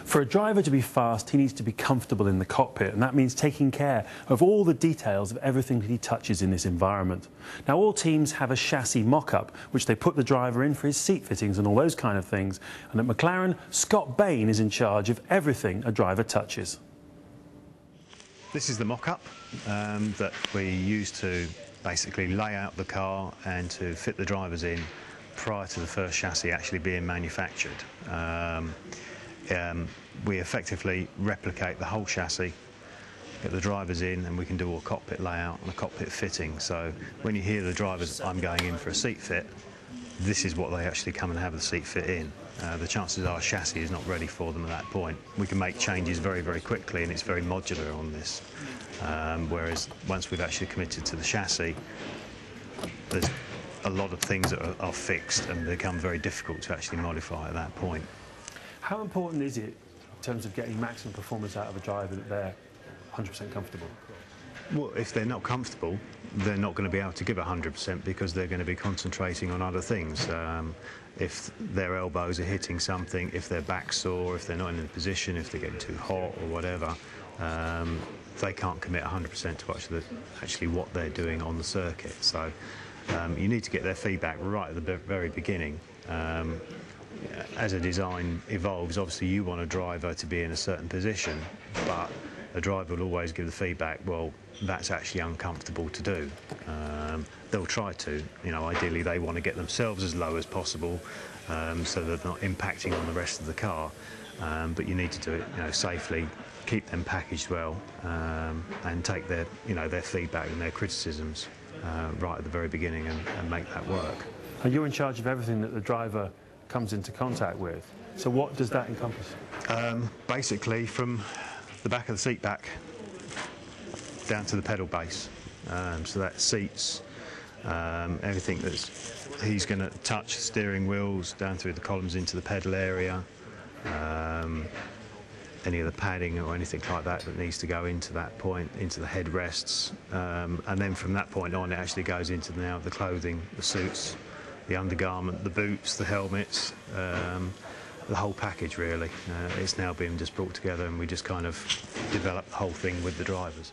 For a driver to be fast, he needs to be comfortable in the cockpit, and that means taking care of all the details of everything that he touches in this environment. Now, all teams have a chassis mock-up, which they put the driver in for his seat fittings and all those kind of things. And at McLaren, Scott Bain is in charge of everything a driver touches. This is the mock-up that we use to basically lay out the car and to fit the drivers in prior to the first chassis actually being manufactured. We effectively replicate the whole chassis, get the drivers in, and we can do a cockpit layout and a cockpit fitting. So when you hear the drivers, I'm going in for a seat fit, this is what they actually come and have the seat fit in. The chances are chassis is not ready for them at that point. We can make changes very, very quickly, and it's very modular on this. Whereas once we've actually committed to the chassis, there's a lot of things that are fixed and become very difficult to actually modify at that point. How important is it in terms of getting maximum performance out of a driver that they're 100% comfortable? Well, if they're not comfortable, they're not going to be able to give 100% because they're going to be concentrating on other things. If their elbows are hitting something, if their back's sore, if they're not in the position, if they're getting too hot or whatever, they can't commit 100% to actually what they're doing on the circuit. So you need to get their feedback right at the very beginning. As a design evolves, obviously you want a driver to be in a certain position, but a driver will always give the feedback, well, that's actually uncomfortable to do. They'll try to, ideally they want to get themselves as low as possible so they're not impacting on the rest of the car, but you need to do it safely, keep them packaged well, and take their feedback and their criticisms right at the very beginning and make that work. And you're in charge of everything that the driver comes into contact with. So what does that encompass? Basically from the back of the seat back down to the pedal base. So that's seats, everything he's going to touch, steering wheels, down through the columns into the pedal area, any of the padding or anything like that needs to go into that point, into the headrests, and then from that point on it actually goes into now the clothing, the suits, the undergarment, the boots, the helmets, the whole package really. It's now been just brought together and we just kind of develop the whole thing with the drivers.